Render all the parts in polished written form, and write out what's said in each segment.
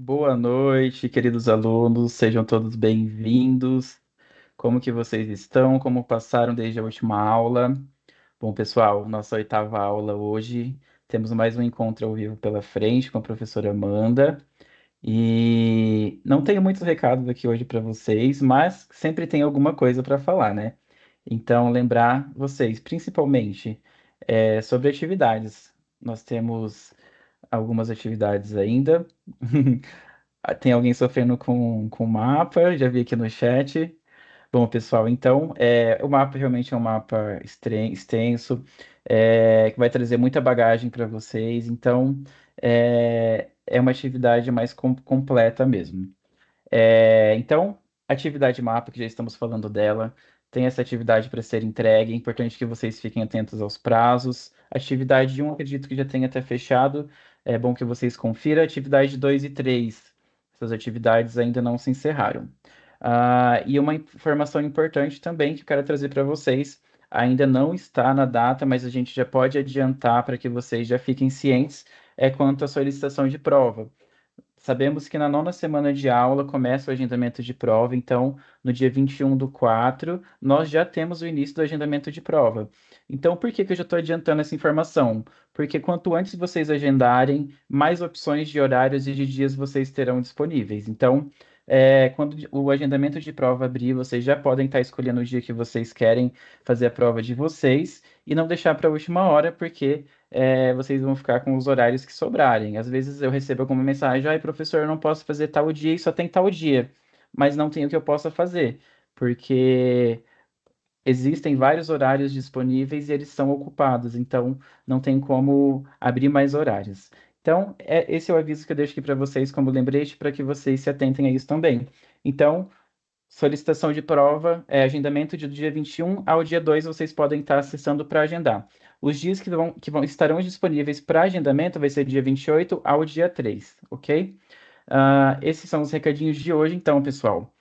Boa noite, queridos alunos, sejam todos bem-vindos. Como que vocês estão? Como passaram desde a última aula? Bom, pessoal, nossa oitava aula hoje, temos mais um encontro ao vivo pela frente com a professora Amanda. E não tenho muitos recados aqui hoje para vocês, mas sempre tem alguma coisa para falar, né? Então, lembrar vocês, principalmente, sobre atividades. Nós temos algumas atividades ainda. Tem alguém sofrendo com o mapa, já vi aqui no chat. Bom, pessoal, então, o mapa realmente é um mapa extenso, que vai trazer muita bagagem para vocês, então, é uma atividade mais completa mesmo. Então, atividade mapa, que já estamos falando dela, tem essa atividade para ser entregue. É importante que vocês fiquem atentos aos prazos. Atividade um, acredito que já tenha até fechado. É bom que vocês confiram. Atividade 2 e 3, essas atividades ainda não se encerraram. E uma informação importante também que eu quero trazer para vocês. Ainda não está na data, mas a gente já pode adiantar para que vocês já fiquem cientes, quanto à solicitação de prova. Sabemos que na nona semana de aula começa o agendamento de prova, então no dia 21/4 nós já temos o início do agendamento de prova. Então por que que eu já estou adiantando essa informação? Porque quanto antes vocês agendarem, mais opções de horários e de dias vocês terão disponíveis. Então, quando o agendamento de prova abrir, vocês já podem estar escolhendo o dia que vocês querem fazer a prova de vocês e não deixar para a última hora, porque vocês vão ficar com os horários que sobrarem. Às vezes eu recebo alguma mensagem, ai, professor, eu não posso fazer tal dia e só tem tal dia, mas não tem o que eu possa fazer, porque existem vários horários disponíveis e eles são ocupados, então não tem como abrir mais horários. Então, esse é o aviso que eu deixo aqui para vocês como lembrete, para que vocês se atentem a isso também. Então, solicitação de prova, agendamento do dia 21 ao dia 2 vocês podem estar acessando para agendar. Os dias estarão disponíveis para agendamento vai ser dia 28 ao dia 3, ok? Esses são os recadinhos de hoje, então, pessoal.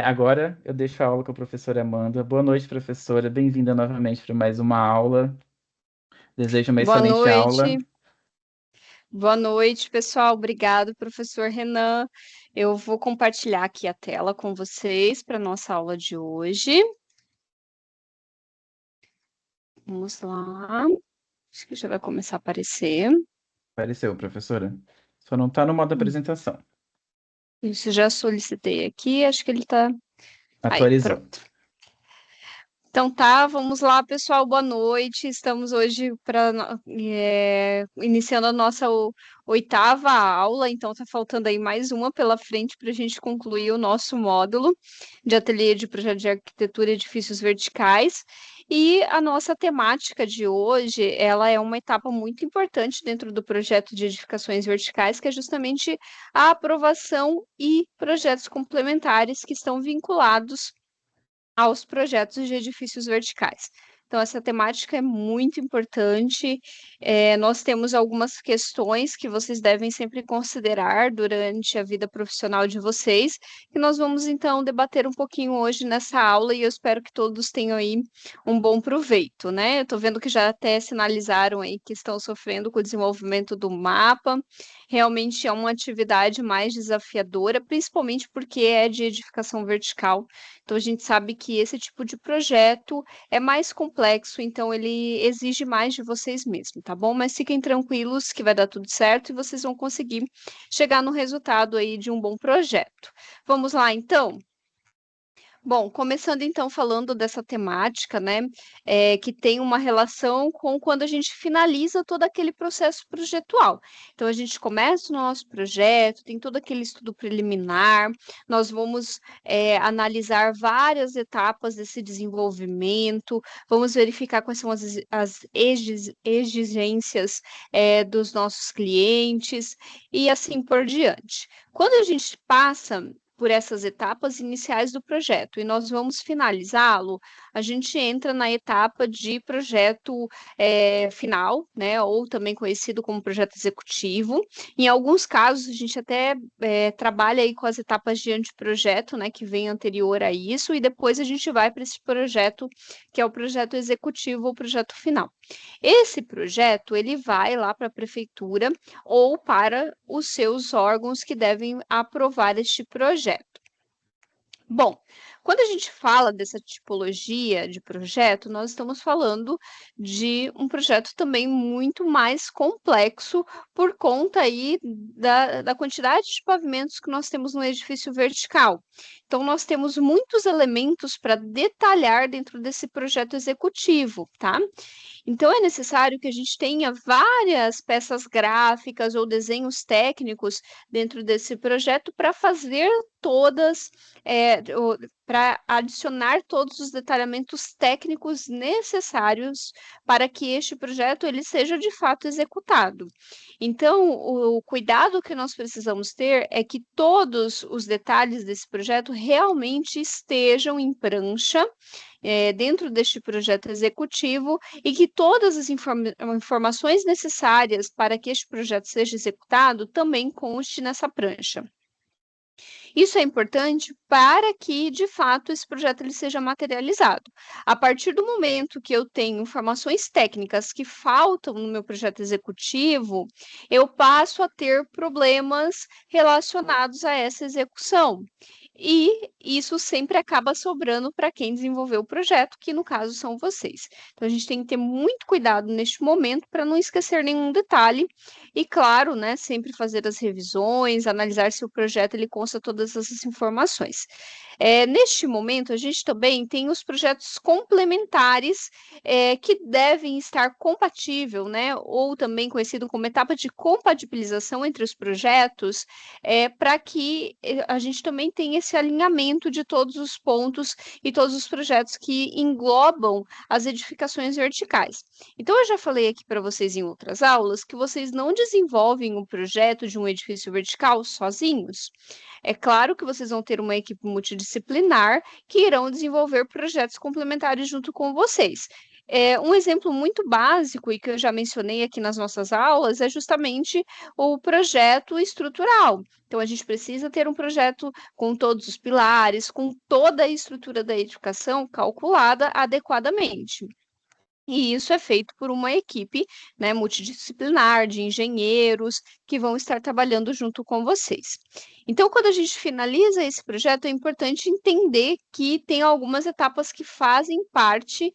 Agora eu deixo a aula com a professora Amanda. Boa noite, professora. Bem-vinda novamente para mais uma aula. Desejo uma Boa excelente aula. noite, boa noite, pessoal. Obrigado, professor Renan. Eu vou compartilhar aqui a tela com vocês para nossa aula de hoje. Vamos lá. Acho que já vai começar a aparecer. Apareceu, professora. Só não está no modo apresentação. Isso, já solicitei aqui, acho que ele está aí, Atualizou. pronto. Então tá, vamos lá, pessoal, boa noite. Estamos hoje iniciando a nossa oitava aula, então tá faltando aí mais uma pela frente para a gente concluir o nosso módulo de ateliê de projeto de arquitetura e edifícios verticais. E a nossa temática de hoje, ela é uma etapa muito importante dentro do projeto de edificações verticais, que é justamente a aprovação e projetos complementares que estão vinculados aos projetos de edifícios verticais. Então, essa temática é muito importante. Nós temos algumas questões que vocês devem sempre considerar durante a vida profissional de vocês, que nós vamos então debater um pouquinho hoje nessa aula e eu espero que todos tenham aí um bom proveito, né? Eu estou vendo que já até sinalizaram aí que estão sofrendo com o desenvolvimento do mapa. Realmente é uma atividade mais desafiadora, principalmente porque é de edificação vertical. Então, a gente sabe que esse tipo de projeto é mais complexo, então ele exige mais de vocês mesmos, tá bom? Mas fiquem tranquilos que vai dar tudo certo e vocês vão conseguir chegar no resultado aí de um bom projeto. Vamos lá, então? Bom, começando então falando dessa temática, né, que tem uma relação com quando a gente finaliza todo aquele processo projetual. Então, a gente começa o nosso projeto, tem todo aquele estudo preliminar, nós vamos analisar várias etapas desse desenvolvimento, vamos verificar quais são as exigências dos nossos clientes e assim por diante. Quando a gente passa por essas etapas iniciais do projeto e nós vamos finalizá-lo, a gente entra na etapa de projeto final, né, ou também conhecido como projeto executivo. Em alguns casos, a gente até trabalha aí com as etapas de anteprojeto, né, que vem anterior a isso, e depois a gente vai para esse projeto, que é o projeto executivo ou projeto final. Esse projeto, ele vai lá para a prefeitura ou para os seus órgãos que devem aprovar este projeto. Bom, quando a gente fala dessa tipologia de projeto, nós estamos falando de um projeto também muito mais complexo por conta aí da quantidade de pavimentos que nós temos no edifício vertical. Então, nós temos muitos elementos para detalhar dentro desse projeto executivo, tá? Então, é necessário que a gente tenha várias peças gráficas ou desenhos técnicos dentro desse projeto para fazer todas, para adicionar todos os detalhamentos técnicos necessários para que este projeto ele seja de fato executado. Então, o cuidado que nós precisamos ter é que todos os detalhes desse projeto realmente estejam em prancha, dentro deste projeto executivo e que todas as informações necessárias para que este projeto seja executado também conste nessa prancha. Isso é importante para que, de fato, esse projeto ele seja materializado. A partir do momento que eu tenho informações técnicas que faltam no meu projeto executivo, eu passo a ter problemas relacionados a essa execução. E isso sempre acaba sobrando para quem desenvolveu o projeto, que no caso são vocês. Então, a gente tem que ter muito cuidado neste momento para não esquecer nenhum detalhe. E, claro, né, sempre fazer as revisões, analisar se o projeto ele consta todas essas informações. Neste momento, a gente também tem os projetos complementares que devem estar compatível, né, ou também conhecido como etapa de compatibilização entre os projetos, para que a gente também tenha esse alinhamento de todos os pontos e todos os projetos que englobam as edificações verticais. Então, eu já falei aqui para vocês em outras aulas que vocês não desenvolvem o projeto de um edifício vertical sozinhos. É claro que vocês vão ter uma equipe multidisciplinar que irão desenvolver projetos complementares junto com vocês. Um exemplo muito básico e que eu já mencionei aqui nas nossas aulas é justamente o projeto estrutural. Então, a gente precisa ter um projeto com todos os pilares, com toda a estrutura da edificação calculada adequadamente. E isso é feito por uma equipe, né, multidisciplinar de engenheiros que vão estar trabalhando junto com vocês. Então, quando a gente finaliza esse projeto, é importante entender que tem algumas etapas que fazem parte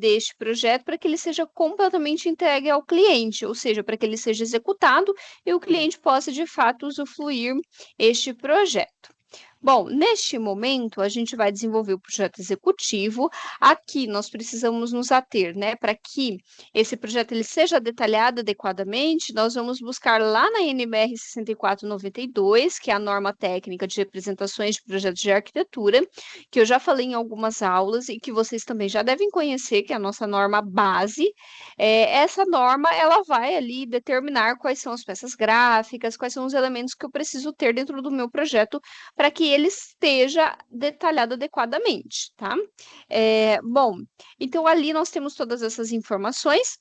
deste projeto para que ele seja completamente entregue ao cliente, ou seja, para que ele seja executado e o cliente possa, de fato, usufruir este projeto. Bom, neste momento, a gente vai desenvolver o projeto executivo. Aqui, nós precisamos nos ater, né, para que esse projeto ele seja detalhado adequadamente, nós vamos buscar lá na NBR 6492, que é a norma técnica de representações de projetos de arquitetura, que eu já falei em algumas aulas e que vocês também já devem conhecer, que é a nossa norma base. Essa norma, ela vai ali determinar quais são as peças gráficas, quais são os elementos que eu preciso ter dentro do meu projeto para que ele esteja detalhado adequadamente, tá? Bom, então ali nós temos todas essas informações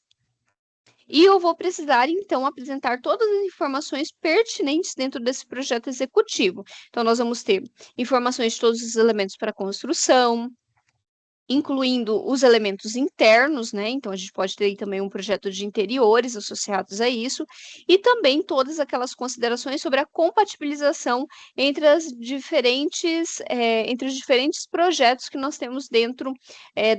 e eu vou precisar, então, apresentar todas as informações pertinentes dentro desse projeto executivo. Então, nós vamos ter informações de todos os elementos para construção, incluindo os elementos internos, né? Então, a gente pode ter também um projeto de interiores associados a isso, e também todas aquelas considerações sobre a compatibilização entre entre os diferentes projetos que nós temos dentro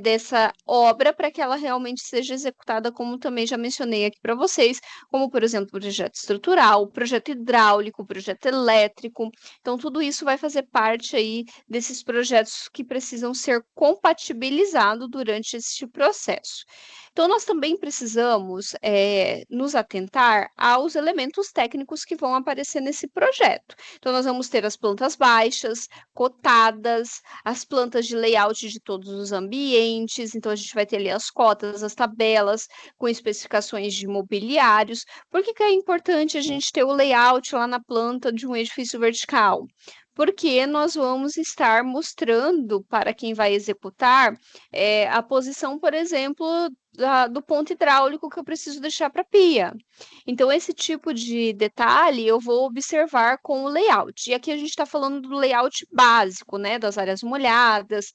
dessa obra, para que ela realmente seja executada, como também já mencionei aqui para vocês, como, por exemplo, projeto estrutural, projeto hidráulico, projeto elétrico. Então, tudo isso vai fazer parte aí desses projetos que precisam ser compatibilizados durante este processo. Então, nós também precisamos nos atentar aos elementos técnicos que vão aparecer nesse projeto. Então, nós vamos ter as plantas baixas, cotadas, as plantas de layout de todos os ambientes. Então, a gente vai ter ali as cotas, as tabelas com especificações de mobiliários. Por que é importante a gente ter o layout lá na planta de um edifício vertical? porque nós vamos estar mostrando para quem vai executar a posição, por exemplo, do ponto hidráulico que eu preciso deixar para a pia. Então, esse tipo de detalhe eu vou observar com o layout. E aqui a gente está falando do layout básico, né, das áreas molhadas,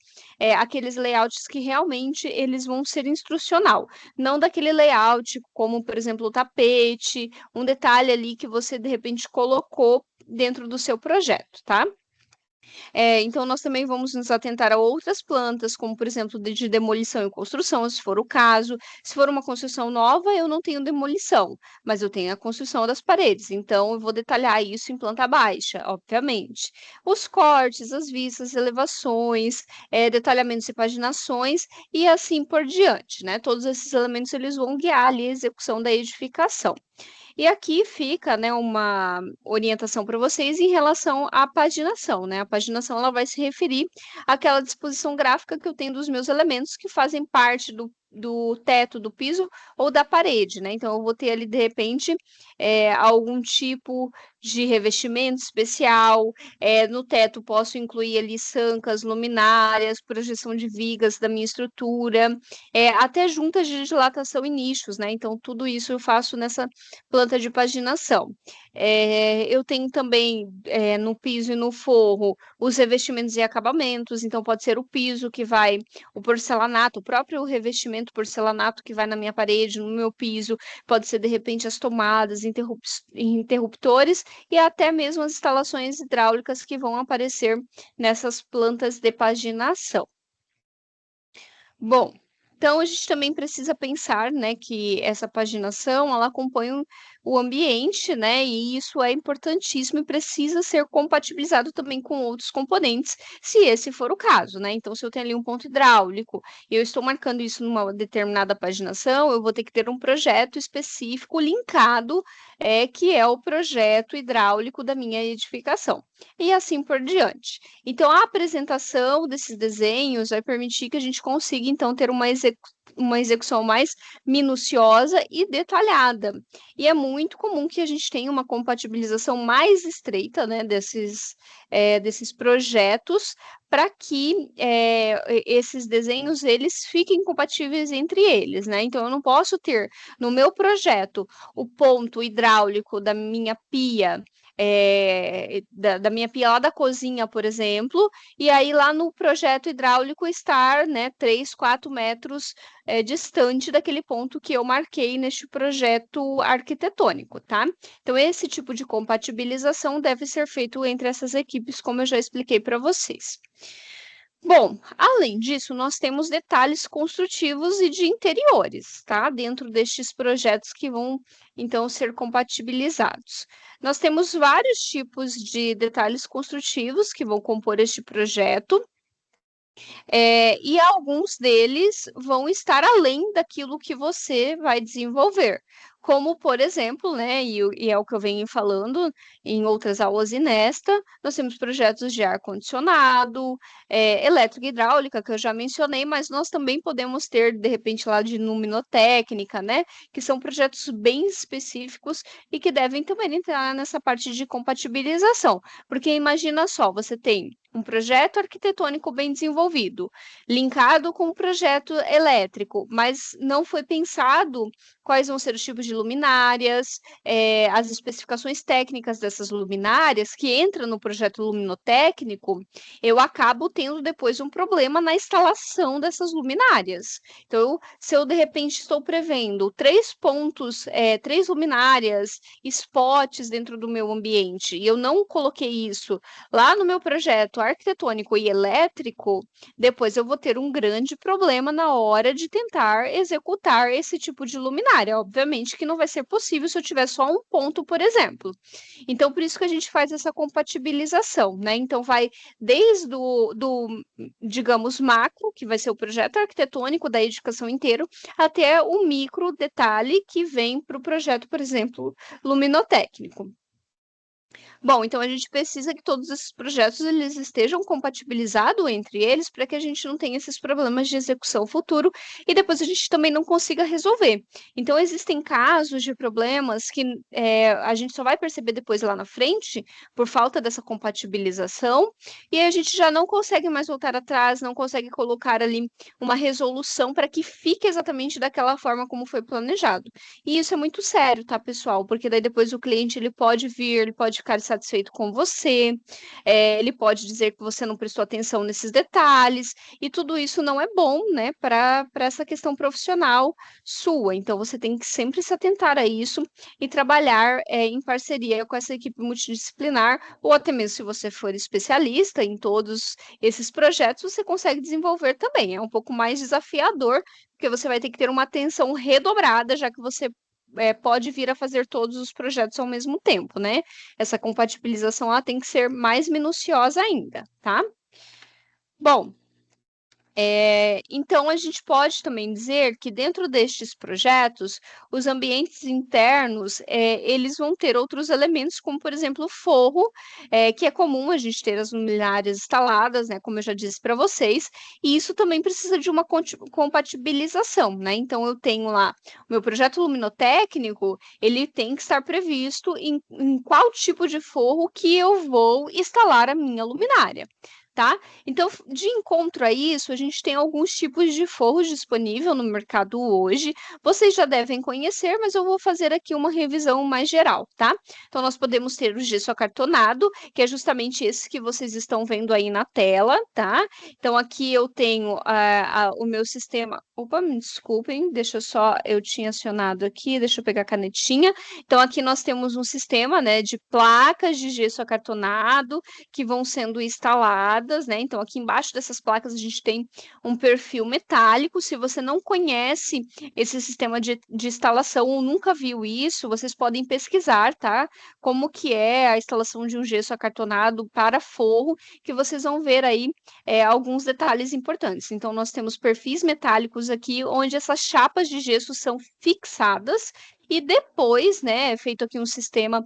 aqueles layouts que realmente eles vão ser instrucional, não daquele layout como, por exemplo, o tapete, um detalhe ali que você de repente colocou dentro do seu projeto, tá? Então, nós também vamos nos atentar a outras plantas, como, por exemplo, de demolição e construção, se for o caso. Se for uma construção nova, eu não tenho demolição, mas eu tenho a construção das paredes. Então, eu vou detalhar isso em planta baixa, obviamente. Os cortes, as vistas, elevações, detalhamentos e paginações, e assim por diante, né? Todos esses elementos, eles vão guiar ali a execução da edificação. E aqui fica, né, uma orientação para vocês em relação à paginação, né? A paginação ela vai se referir àquela disposição gráfica que eu tenho dos meus elementos que fazem parte do teto, do piso ou da parede, né? Então, eu vou ter ali, de repente, algum tipo de revestimento especial. No teto, posso incluir ali sancas, luminárias, projeção de vigas da minha estrutura, até juntas de dilatação e nichos, né? Então, tudo isso eu faço nessa planta de paginação. Eu tenho também no piso e no forro os revestimentos e acabamentos, então pode ser o piso que vai, o porcelanato, o próprio revestimento porcelanato que vai na minha parede, no meu piso, pode ser de repente as tomadas, interruptores e até mesmo as instalações hidráulicas que vão aparecer nessas plantas de paginação. Bom, então a gente também precisa pensar, né, que essa paginação, ela acompanha o ambiente, né, e isso é importantíssimo e precisa ser compatibilizado também com outros componentes, se esse for o caso, né? Então, se eu tenho ali um ponto hidráulico e eu estou marcando isso numa determinada paginação, eu vou ter que ter um projeto específico linkado, que é o projeto hidráulico da minha edificação, e assim por diante. Então, a apresentação desses desenhos vai permitir que a gente consiga, então, ter uma execução mais minuciosa e detalhada. E é muito comum que a gente tenha uma compatibilização mais estreita, né, desses projetos, para que esses desenhos eles fiquem compatíveis entre eles, né? Então, eu não posso ter no meu projeto o ponto hidráulico da minha pia da minha pia lá da cozinha, por exemplo, e aí lá no projeto hidráulico estar, né, 3, 4 metros distante daquele ponto que eu marquei neste projeto arquitetônico, tá? Então, esse tipo de compatibilização deve ser feito entre essas equipes, como eu já expliquei para vocês. Bom, além disso, nós temos detalhes construtivos e de interiores, tá? Dentro destes projetos que vão, então, ser compatibilizados. Nós temos vários tipos de detalhes construtivos que vão compor este projeto, e alguns deles vão estar além daquilo que você vai desenvolver. Como, por exemplo, né, e é o que eu venho falando em outras aulas e nesta, nós temos projetos de ar-condicionado, elétrica e hidráulica, que eu já mencionei, mas nós também podemos ter, de repente, lá de luminotécnica, né, que são projetos bem específicos e que devem também entrar nessa parte de compatibilização. Porque imagina só, você tem um projeto arquitetônico bem desenvolvido, linkado com um projeto elétrico, mas não foi pensado quais vão ser os tipos de luminárias, as especificações técnicas dessas luminárias, que entra no projeto luminotécnico, eu acabo tendo depois um problema na instalação dessas luminárias. Então, se eu de repente estou prevendo 3 pontos, 3 luminárias, spots dentro do meu ambiente, e eu não coloquei isso lá no meu projeto arquitetônico e elétrico, depois eu vou ter um grande problema na hora de tentar executar esse tipo de luminária. Obviamente que não vai ser possível se eu tiver só um ponto, por exemplo. Então, por isso que a gente faz essa compatibilização, né? Então, vai desde digamos, macro, que vai ser o projeto arquitetônico da edificação inteira, até o micro detalhe que vem para o projeto, por exemplo, luminotécnico. Bom, então a gente precisa que todos esses projetos eles estejam compatibilizados entre eles para que a gente não tenha esses problemas de execução futuro e depois a gente também não consiga resolver. Então, existem casos de problemas que a gente só vai perceber depois lá na frente por falta dessa compatibilização e aí a gente já não consegue mais voltar atrás, não consegue colocar ali uma resolução para que fique exatamente daquela forma como foi planejado. E isso é muito sério, tá, pessoal? Porque daí depois o cliente ele pode vir, ele pode ficar satisfeito com você, ele pode dizer que você não prestou atenção nesses detalhes, e tudo isso não é bom, né, para essa questão profissional sua. Então você tem que sempre se atentar a isso e trabalhar em parceria com essa equipe multidisciplinar, ou até mesmo se você for especialista em todos esses projetos, você consegue desenvolver também. É um pouco mais desafiador, porque você vai ter que ter uma atenção redobrada, já que você pode vir a fazer todos os projetos ao mesmo tempo, né? Essa compatibilização ela tem que ser mais minuciosa ainda, tá? Bom, então, a gente pode também dizer que dentro destes projetos, os ambientes internos, eles vão ter outros elementos, como, por exemplo, o forro, que é comum a gente ter as luminárias instaladas, né, como eu já disse para vocês, e isso também precisa de uma compatibilização, né? Então, eu tenho lá o meu projeto luminotécnico, ele tem que estar previsto em qual tipo de forro que eu vou instalar a minha luminária. Tá? Então, de encontro a isso, a gente tem alguns tipos de forros disponível no mercado hoje. Vocês já devem conhecer, mas eu vou fazer aqui uma revisão mais geral, tá? Então, nós podemos ter o gesso acartonado, que é justamente esse que vocês estão vendo aí na tela, tá? Então, aqui eu tenho o meu sistema. Opa, me desculpem, eu tinha acionado aqui, deixa eu pegar a canetinha. Então, aqui nós temos um sistema, né, de placas de gesso acartonado que vão sendo instaladas, né? Então, aqui embaixo dessas placas a gente tem um perfil metálico. Se você não conhece esse sistema de instalação ou nunca viu isso, vocês podem pesquisar, tá? Como que é a instalação de um gesso acartonado para forro, que vocês vão ver aí alguns detalhes importantes. Então, nós temos perfis metálicos aqui, onde essas chapas de gesso são fixadas e depois, né, é feito aqui um sistema,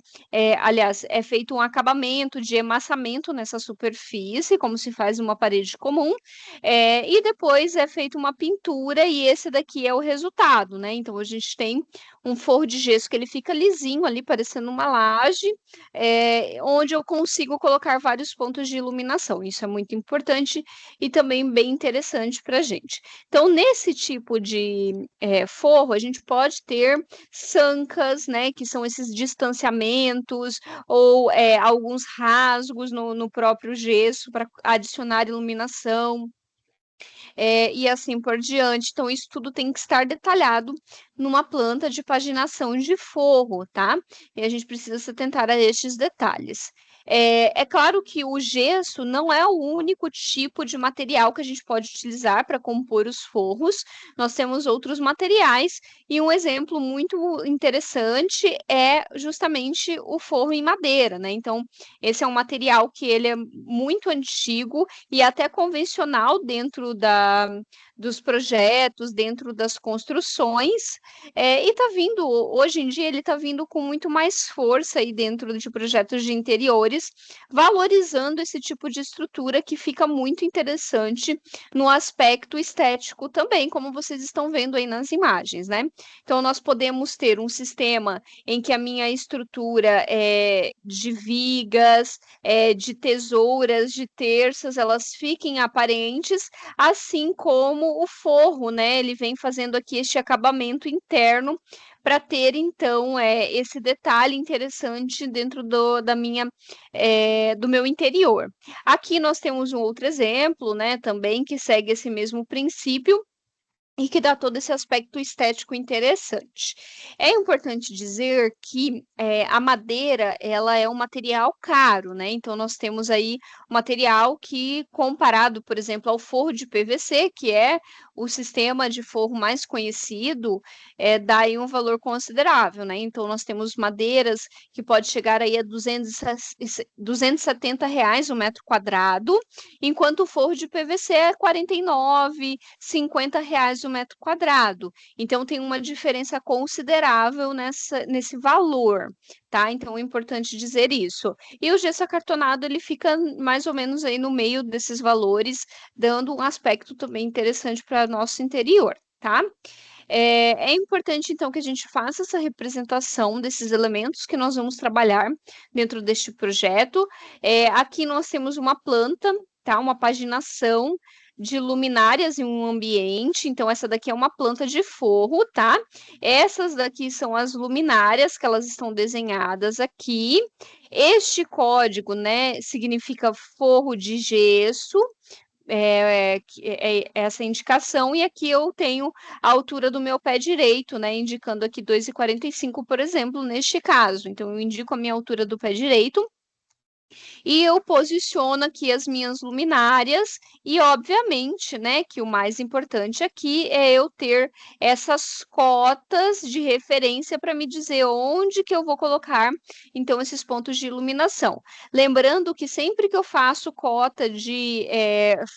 aliás, é feito um acabamento de emassamento nessa superfície, como se faz uma parede comum, e depois é feita uma pintura e esse daqui é o resultado, né? Então a gente tem um forro de gesso que ele fica lisinho ali, parecendo uma laje, onde eu consigo colocar vários pontos de iluminação. Isso é muito importante e também bem interessante para a gente. Então, nesse tipo de forro, a gente pode ter sancas, né, que são esses distanciamentos ou alguns rasgos no próprio gesso para adicionar iluminação. E assim por diante. Então, isso tudo tem que estar detalhado numa planta de paginação de forro, tá? E a gente precisa se atentar a estes detalhes. É claro que o gesso não é o único tipo de material que a gente pode utilizar para compor os forros. Nós temos outros materiais, e um exemplo muito interessante é justamente o forro em madeira, né? Então, esse é um material que ele é muito antigo e até convencional dentro dos projetos, dentro das construções, e está vindo, hoje em dia, ele está vindo com muito mais força aí dentro de projetos de interiores, valorizando esse tipo de estrutura que fica muito interessante no aspecto estético também, como vocês estão vendo aí nas imagens, né? Então, nós podemos ter um sistema em que a minha estrutura é de vigas, de tesouras, de terças, elas fiquem aparentes, assim como o forro, né? Ele vem fazendo aqui este acabamento interno para ter, então, esse detalhe interessante dentro do meu interior. Aqui nós temos um outro exemplo, né, também que segue esse mesmo princípio, e que dá todo esse aspecto estético interessante. É importante dizer que a madeira ela é um material caro, né? Então nós temos aí um material que, comparado, por exemplo, ao forro de PVC, que é o sistema de forro mais conhecido, dá aí um valor considerável, né? Então nós temos madeiras que pode chegar aí a R$ 270 o metro quadrado, enquanto o forro de PVC é R$ 49, R$ 50 o metro quadrado. Então, tem uma diferença considerável nesse valor, tá? Então, é importante dizer isso. E o gesso acartonado, ele fica mais ou menos aí no meio desses valores, dando um aspecto também interessante para nosso interior, tá? É importante, então, que a gente faça essa representação desses elementos que nós vamos trabalhar dentro deste projeto. Aqui nós temos uma planta, tá? Uma paginação de luminárias em um ambiente. Então, essa daqui é uma planta de forro, tá? Essas daqui são as luminárias que elas estão desenhadas aqui. Este código, né, significa forro de gesso, essa indicação, e aqui eu tenho a altura do meu pé direito, né, indicando aqui 2,45, por exemplo, neste caso. Então, eu indico a minha altura do pé direito, e eu posiciono aqui as minhas luminárias e, obviamente, né, que o mais importante aqui é eu ter essas cotas de referência para me dizer onde que eu vou colocar, então, esses pontos de iluminação. Lembrando que sempre que eu faço cota de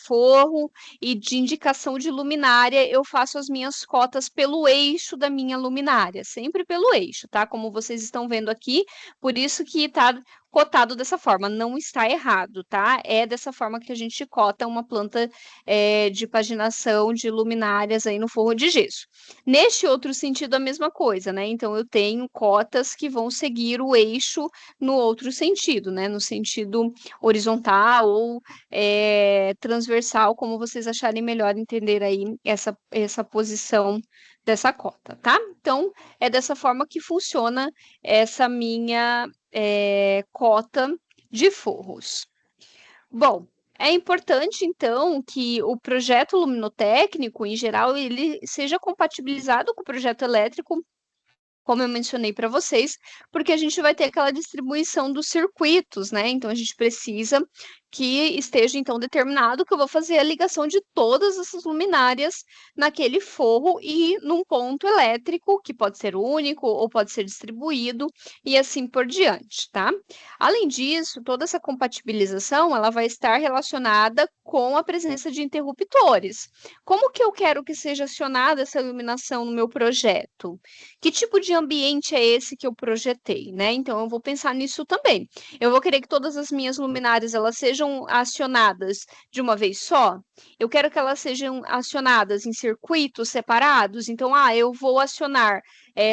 forro e de indicação de luminária, eu faço as minhas cotas pelo eixo da minha luminária, sempre pelo eixo, tá? Como vocês estão vendo aqui, por isso que tá cotado dessa forma, não está errado, tá? É dessa forma que a gente cota uma planta de paginação de luminárias aí no forro de gesso. Neste outro sentido, a mesma coisa, né? Então, eu tenho cotas que vão seguir o eixo no outro sentido, né? No sentido horizontal ou transversal, como vocês acharem melhor entender aí essa posição dessa cota, tá? Então, é dessa forma que funciona essa minha cota de forros. Bom, é importante, então, que o projeto luminotécnico, em geral, ele seja compatibilizado com o projeto elétrico, como eu mencionei para vocês, porque a gente vai ter aquela distribuição dos circuitos, né? Então, a gente precisa que esteja, então, determinado que eu vou fazer a ligação de todas essas luminárias naquele forro e num ponto elétrico, que pode ser único ou pode ser distribuído, e assim por diante, tá? Além disso, toda essa compatibilização, ela vai estar relacionada com a presença de interruptores. Como que eu quero que seja acionada essa iluminação no meu projeto? Que tipo de ambiente é esse que eu projetei, né? Então, eu vou pensar nisso também. Eu vou querer que todas as minhas luminárias elas sejam acionadas de uma vez só. Eu quero que elas sejam acionadas em circuitos separados. Então, eu vou acionar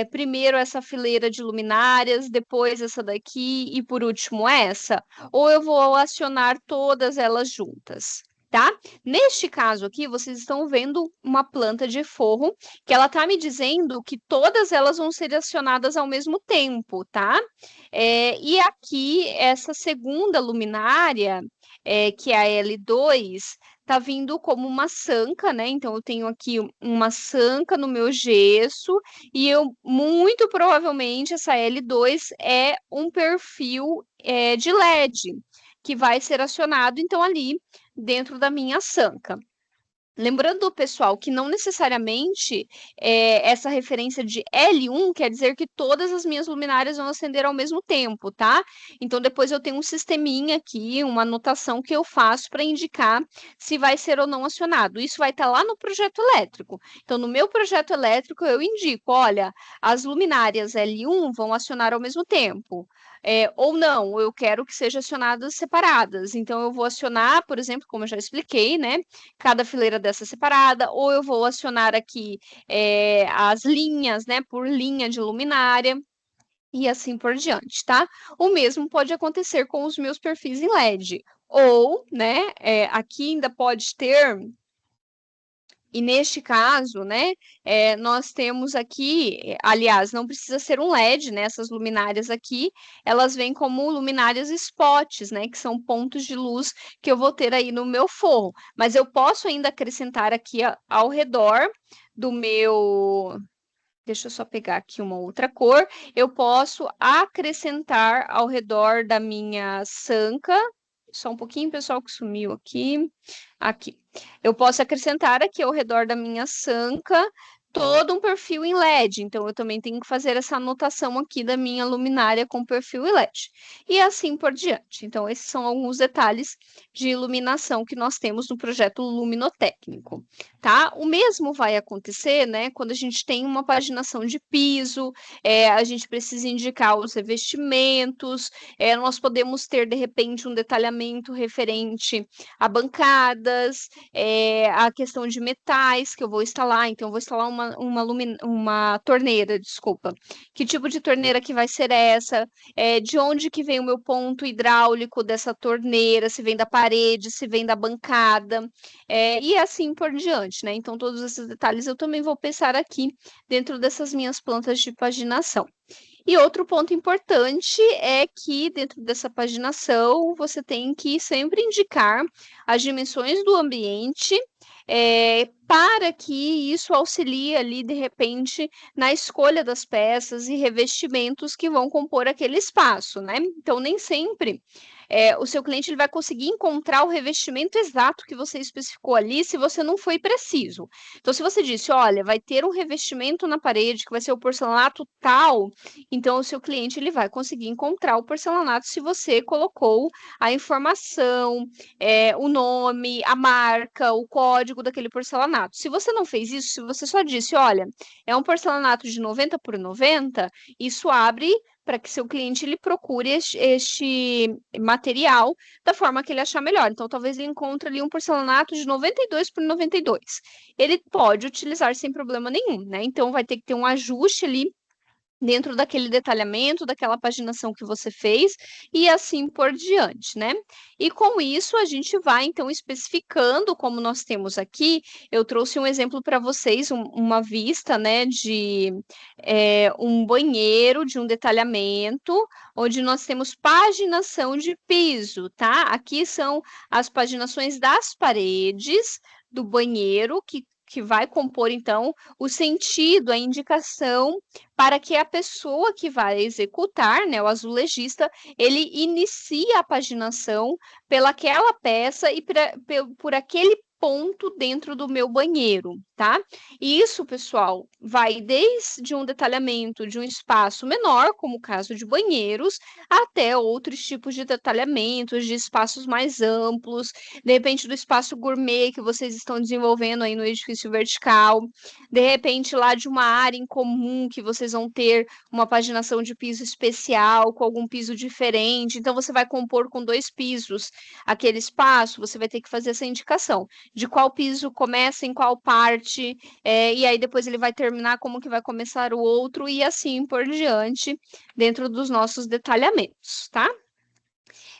primeiro essa fileira de luminárias, depois essa daqui e por último essa. Ou eu vou acionar todas elas juntas. Tá? Neste caso aqui, vocês estão vendo uma planta de forro que ela está me dizendo que todas elas vão ser acionadas ao mesmo tempo, tá? E aqui, essa segunda luminária, que é a L2, tá vindo como uma sanca, né? Então, eu tenho aqui uma sanca no meu gesso e eu, muito provavelmente, essa L2 é um perfil de LED que vai ser acionado, então, ali dentro da minha sanca. Lembrando, pessoal, que não necessariamente essa referência de L1 quer dizer que todas as minhas luminárias vão acender ao mesmo tempo, tá? Então, depois eu tenho um sisteminha aqui, uma anotação que eu faço para indicar se vai ser ou não acionado. Isso vai estar lá no projeto elétrico. Então, no meu projeto elétrico, eu indico, olha, as luminárias L1 vão acionar ao mesmo tempo. Ou não, eu quero que sejam acionadas separadas. Então, eu vou acionar, por exemplo, como eu já expliquei, né? Cada fileira dessa separada, ou eu vou acionar aqui as linhas, né? Por linha de luminária. E assim por diante, tá? O mesmo pode acontecer com os meus perfis em LED. Ou, né? Aqui ainda pode ter. E neste caso, né, nós temos aqui, aliás, não precisa ser um LED, né, essas luminárias aqui, elas vêm como luminárias spots, né, que são pontos de luz que eu vou ter aí no meu forro. Mas eu posso ainda acrescentar aqui ao redor do meu... Deixa eu só pegar aqui uma outra cor. Eu posso acrescentar ao redor da minha sanca. Só um pouquinho, pessoal, que sumiu aqui. Aqui. Eu posso acrescentar aqui ao redor da minha sanca todo um perfil em LED, então eu também tenho que fazer essa anotação aqui da minha luminária com perfil em LED. E assim por diante. Então, esses são alguns detalhes de iluminação que nós temos no projeto luminotécnico, tá? O mesmo vai acontecer, né, quando a gente tem uma paginação de piso, a gente precisa indicar os revestimentos, nós podemos ter, de repente, um detalhamento referente a bancadas, a questão de metais que eu vou instalar, então eu vou instalar uma torneira, desculpa. Que tipo de torneira que vai ser essa? De onde que vem o meu ponto hidráulico dessa torneira? Se vem da parede, se vem da bancada, e assim por diante, né? Então, todos esses detalhes eu também vou pensar aqui dentro dessas minhas plantas de paginação. E outro ponto importante é que dentro dessa paginação você tem que sempre indicar as dimensões do ambiente, para que isso auxilie ali, de repente, na escolha das peças e revestimentos que vão compor aquele espaço, né? Então, nem sempre o seu cliente ele vai conseguir encontrar o revestimento exato que você especificou ali se você não foi preciso. Então, se você disse, olha, vai ter um revestimento na parede que vai ser o porcelanato tal, então o seu cliente ele vai conseguir encontrar o porcelanato se você colocou a informação, o nome, a marca, o código daquele porcelanato. Se você não fez isso, se você só disse, olha, é um porcelanato de 90 por 90, isso abre para que seu cliente ele procure este material da forma que ele achar melhor. Então, talvez ele encontre ali um porcelanato de 92 por 92. Ele pode utilizar sem problema nenhum, né? Então, vai ter que ter um ajuste ali dentro daquele detalhamento, daquela paginação que você fez, e assim por diante, né? E com isso, a gente vai, então, especificando, como nós temos aqui, eu trouxe um exemplo para vocês, uma vista, né, de um banheiro, de um detalhamento, onde nós temos paginação de piso, tá? Aqui são as paginações das paredes do banheiro, que vai compor, então, o sentido, a indicação para que a pessoa que vai executar, né, o azulejista, ele inicie a paginação pelaquela peça e por aquele ponto dentro do meu banheiro, tá? E isso, pessoal, vai desde um detalhamento de um espaço menor, como o caso de banheiros, até outros tipos de detalhamentos, de espaços mais amplos, de repente do espaço gourmet que vocês estão desenvolvendo aí no edifício vertical, de repente lá de uma área em comum que vocês vão ter uma paginação de piso especial, com algum piso diferente, então você vai compor com 2 pisos aquele espaço, você vai ter que fazer essa indicação de qual piso começa em qual parte, e aí depois ele vai terminar como que vai começar o outro, e assim por diante, dentro dos nossos detalhamentos, tá?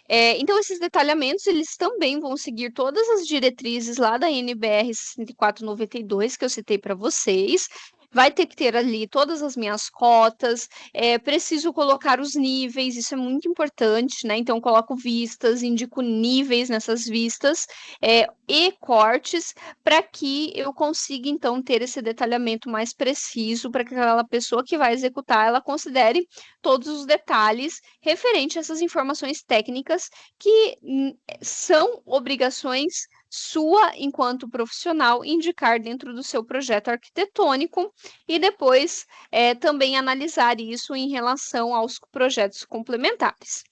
Então, esses detalhamentos, eles também vão seguir todas as diretrizes lá da NBR 6492, que eu citei para vocês. Vai ter que ter ali todas as minhas cotas, preciso colocar os níveis, isso é muito importante, né? Então, coloco vistas, indico níveis nessas vistas, e cortes, para que eu consiga, então, ter esse detalhamento mais preciso, para que aquela pessoa que vai executar, ela considere todos os detalhes referente a essas informações técnicas que são obrigações sua enquanto profissional indicar dentro do seu projeto arquitetônico e depois também analisar isso em relação aos projetos complementares.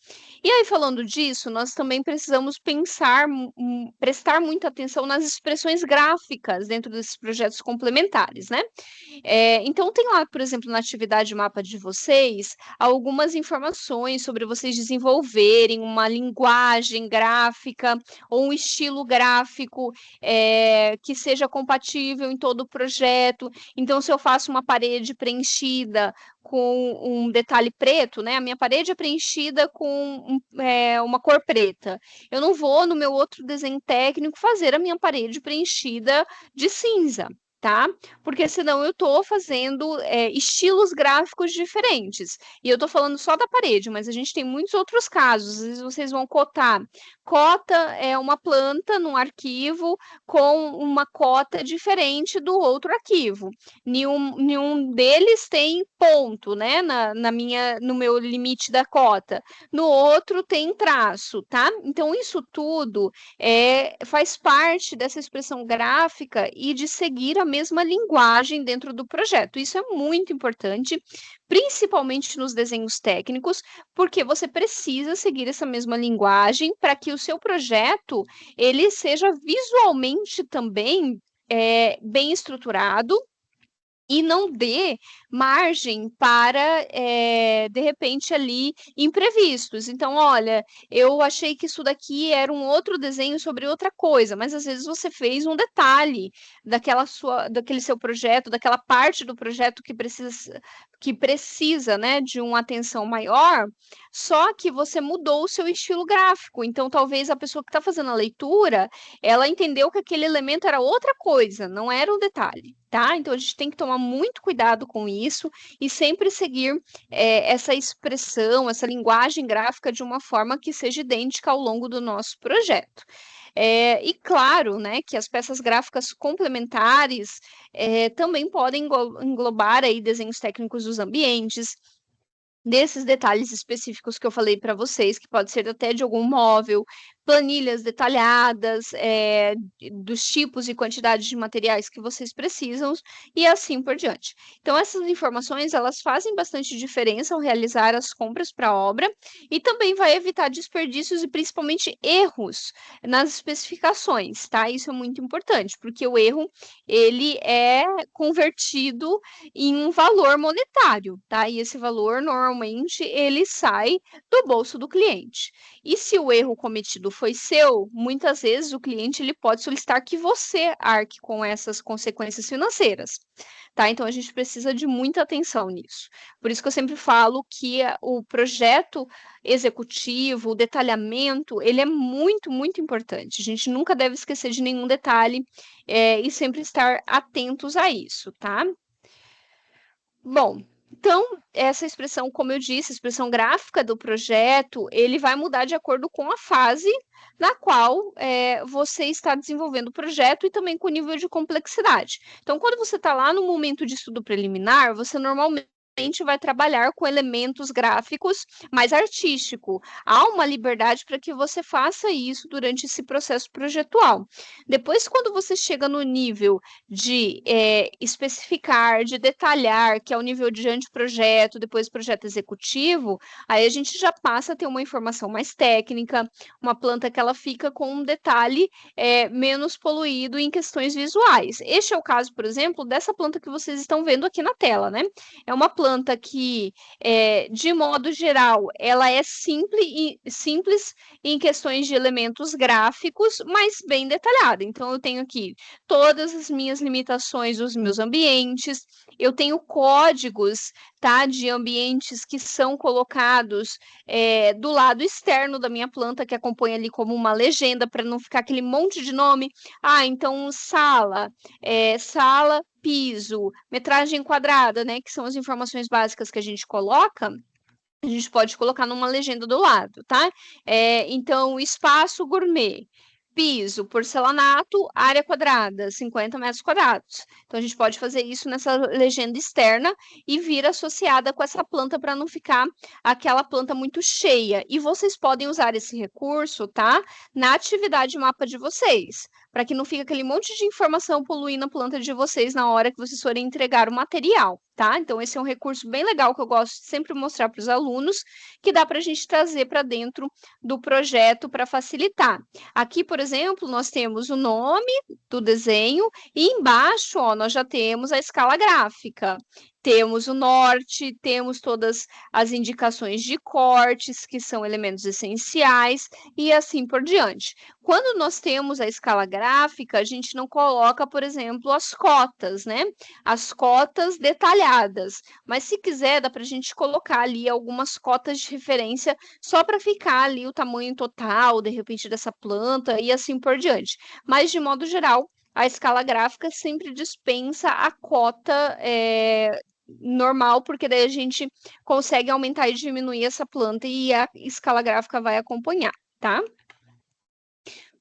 E aí, falando disso, nós também precisamos prestar muita atenção nas expressões gráficas dentro desses projetos complementares, né? Então, tem lá, por exemplo, na atividade mapa de vocês, algumas informações sobre vocês desenvolverem uma linguagem gráfica ou um estilo gráfico que seja compatível em todo o projeto. Então, se eu faço uma parede preenchida com um detalhe preto, né? A minha parede é preenchida com uma cor preta. Eu não vou, no meu outro desenho técnico, fazer a minha parede preenchida de cinza, tá? Porque senão eu estou fazendo estilos gráficos diferentes. E eu estou falando só da parede, mas a gente tem muitos outros casos. Às vezes vocês vão cotar. Cota é uma planta num arquivo com uma cota diferente do outro arquivo. Nenhum deles tem ponto, né, no meu limite da cota. No outro tem traço, tá? Então, isso tudo faz parte dessa expressão gráfica e de seguir a mesma linguagem dentro do projeto. Isso é muito importante, principalmente nos desenhos técnicos, porque você precisa seguir essa mesma linguagem para que o seu projeto ele seja visualmente também bem estruturado e não dê margem para, de repente, ali, imprevistos. Então, olha, eu achei que isso daqui era um outro desenho sobre outra coisa, mas às vezes você fez um detalhe daquele seu projeto, daquela parte do projeto que precisa, né, de uma atenção maior, só que você mudou o seu estilo gráfico. Então, talvez a pessoa que está fazendo a leitura, ela entendeu que aquele elemento era outra coisa, não era um detalhe. Tá? Então, a gente tem que tomar muito cuidado com isso e sempre seguir essa expressão, essa linguagem gráfica de uma forma que seja idêntica ao longo do nosso projeto. E claro, né, que as peças gráficas complementares também podem englobar aí desenhos técnicos dos ambientes, desses detalhes específicos que eu falei para vocês, que pode ser até de algum móvel, planilhas detalhadas, dos tipos e quantidades de materiais que vocês precisam e assim por diante. Então, essas informações, elas fazem bastante diferença ao realizar as compras para a obra e também vai evitar desperdícios e principalmente erros nas especificações, tá? Isso é muito importante, porque o erro, ele é convertido em um valor monetário, tá? E esse valor, normalmente, ele sai do bolso do cliente. E se o erro cometido foi seu, muitas vezes o cliente ele pode solicitar que você arque com essas consequências financeiras, tá? Então a gente precisa de muita atenção nisso. Por isso que eu sempre falo que o projeto executivo, o detalhamento, ele é muito, muito importante. A gente nunca deve esquecer de nenhum detalhe e sempre estar atentos a isso, tá? Bom, então, essa expressão, como eu disse, a expressão gráfica do projeto, ele vai mudar de acordo com a fase na qual você está desenvolvendo o projeto e também com o nível de complexidade. Então, quando você está lá no momento de estudo preliminar, você normalmente vai trabalhar com elementos gráficos mais artístico. Há uma liberdade para que você faça isso durante esse processo projetual. Depois, quando você chega no nível de especificar, de detalhar, que é o nível de anteprojeto, depois projeto executivo, aí a gente já passa a ter uma informação mais técnica, uma planta que ela fica com um detalhe menos poluído em questões visuais. Este é o caso, por exemplo, dessa planta que vocês estão vendo aqui na tela, né? É uma planta que, de modo geral, ela é simples em questões de elementos gráficos, mas bem detalhada. Então, eu tenho aqui todas as minhas limitações dos meus ambientes, eu tenho códigos, tá, de ambientes que são colocados do lado externo da minha planta, que acompanha ali como uma legenda, para não ficar aquele monte de nome. Ah, então sala, piso, metragem quadrada, né, que são as informações básicas que a gente coloca. A gente pode colocar numa legenda do lado, tá? Então, espaço gourmet, piso, porcelanato, área quadrada, 50 metros quadrados. Então, a gente pode fazer isso nessa legenda externa e vir associada com essa planta para não ficar aquela planta muito cheia. E vocês podem usar esse recurso, tá? Na atividade mapa de vocês, para que não fique aquele monte de informação poluindo a planta de vocês na hora que vocês forem entregar o material, tá? Então, esse é um recurso bem legal que eu gosto de sempre mostrar para os alunos, que dá para a gente trazer para dentro do projeto para facilitar. Aqui, por exemplo, nós temos o nome do desenho e embaixo, ó, nós já temos a escala gráfica. Temos o norte, temos todas as indicações de cortes, que são elementos essenciais, e assim por diante. Quando nós temos a escala gráfica, a gente não coloca, por exemplo, as cotas, né? As cotas detalhadas. Mas se quiser, dá para a gente colocar ali algumas cotas de referência só para ficar ali o tamanho total, de repente, dessa planta e assim por diante. Mas, de modo geral, a escala gráfica sempre dispensa a cota normal, porque daí a gente consegue aumentar e diminuir essa planta e a escala gráfica vai acompanhar, tá?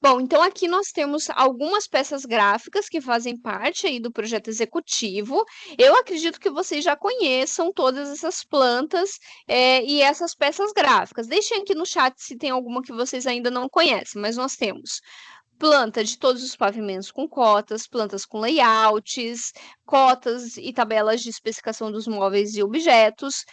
Bom, então aqui nós temos algumas peças gráficas que fazem parte aí do projeto executivo. Eu acredito que vocês já conheçam todas essas plantas e essas peças gráficas. Deixem aqui no chat se tem alguma que vocês ainda não conhecem, mas nós temos planta de todos os pavimentos com cotas, plantas com layouts, cotas e tabelas de especificação dos móveis e objetos,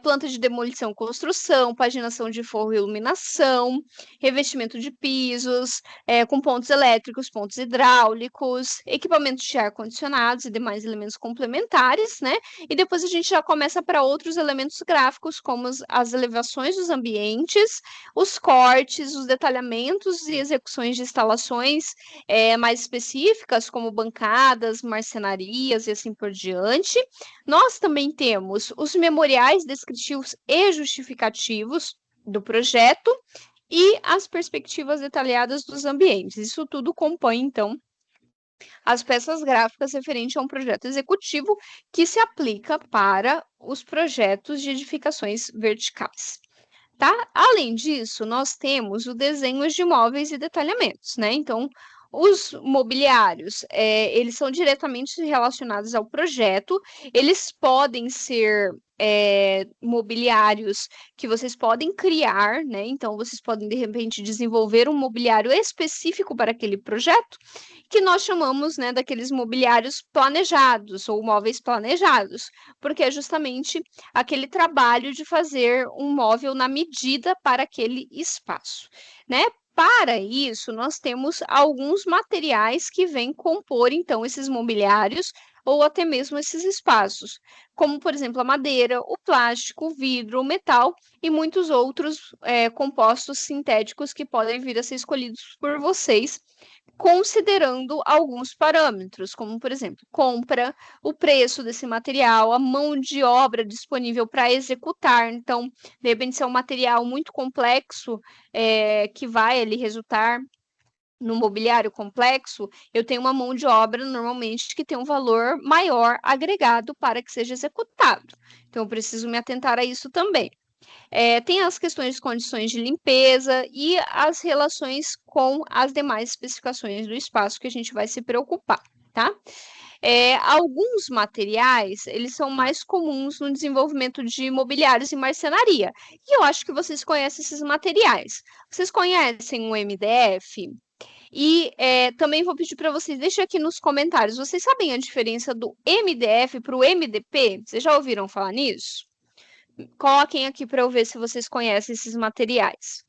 planta de demolição e construção, paginação de forro e iluminação, revestimento de pisos, com pontos elétricos, pontos hidráulicos, equipamentos de ar-condicionados e demais elementos complementares, né? E depois a gente já começa para outros elementos gráficos, como as elevações dos ambientes, os cortes, os detalhamentos e execuções de instalações mais específicas, como bancadas, marcenarias e assim por diante. Nós também temos os memoriais descritivos e justificativos do projeto e as perspectivas detalhadas dos ambientes. Isso tudo compõe, então, as peças gráficas referentes a um projeto executivo que se aplica para os projetos de edificações verticais. Tá? Além disso, nós temos o desenho de móveis e detalhamentos, né? Então, os mobiliários, eles são diretamente relacionados ao projeto, eles podem ser mobiliários que vocês podem criar, né? Então, vocês podem, de repente, desenvolver um mobiliário específico para aquele projeto, que nós chamamos, né, daqueles mobiliários planejados ou móveis planejados, porque é justamente aquele trabalho de fazer um móvel na medida para aquele espaço, né? Para isso, nós temos alguns materiais que vêm compor, então, esses mobiliários ou até mesmo esses espaços, como, por exemplo, a madeira, o plástico, o vidro, o metal e muitos outros compostos sintéticos que podem vir a ser escolhidos por vocês, considerando alguns parâmetros, como, por exemplo, compra, o preço desse material, a mão de obra disponível para executar. Então, de repente, se é um material muito complexo, que vai ali resultar no mobiliário complexo, eu tenho uma mão de obra normalmente que tem um valor maior agregado para que seja executado. Então, eu preciso me atentar a isso também. Tem as questões de condições de limpeza e as relações com as demais especificações do espaço que a gente vai se preocupar, tá? Alguns materiais, eles são mais comuns no desenvolvimento de mobiliários e marcenaria. E eu acho que vocês conhecem esses materiais. Vocês conhecem o MDF? E também vou pedir para vocês, deixem aqui nos comentários, vocês sabem a diferença do MDF para o MDP? Vocês já ouviram falar nisso? Coloquem aqui para eu ver se vocês conhecem esses materiais.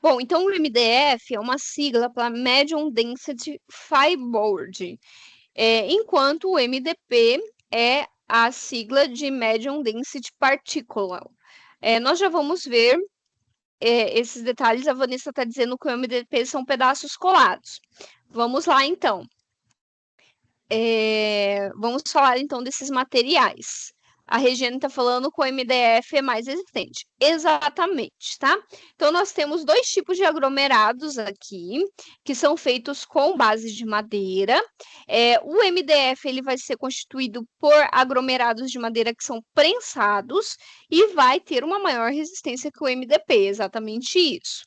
Bom, então o MDF é uma sigla para Medium Density Fiberboard, enquanto o MDP é a sigla de Medium Density Particle. Nós já vamos ver esses detalhes. A Vanessa está dizendo que o MDP são pedaços colados. Vamos lá, então. Vamos falar, então, desses materiais. A Regiane está falando que o MDF é mais resistente. Exatamente, tá? Então, nós temos dois tipos de aglomerados aqui, que são feitos com base de madeira. O MDF ele vai ser constituído por aglomerados de madeira que são prensados e vai ter uma maior resistência que o MDP, exatamente isso.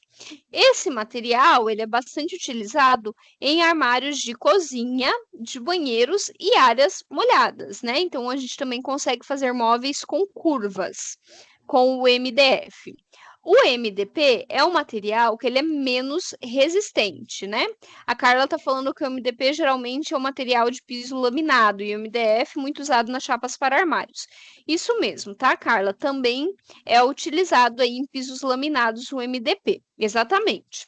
Esse material ele é bastante utilizado em armários de cozinha, de banheiros e áreas molhadas, né? Então, a gente também consegue fazer móveis com curvas, com o MDF. O MDP é um material que ele é menos resistente, né? A Carla está falando que o MDP geralmente é um material de piso laminado e o MDF muito usado nas chapas para armários. Isso mesmo, tá, Carla? Também é utilizado aí em pisos laminados o MDP, exatamente.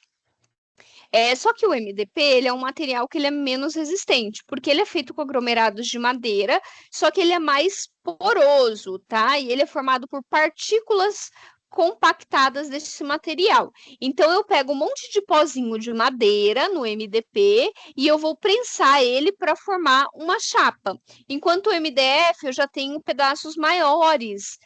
Só que o MDP ele é um material que ele é menos resistente, porque ele é feito com aglomerados de madeira, só que ele é mais poroso, tá? E ele é formado por partículas compactadas desse material. Então, eu pego um monte de pozinho de madeira no MDP e eu vou prensar ele para formar uma chapa. Enquanto o MDF, eu já tenho pedaços maiores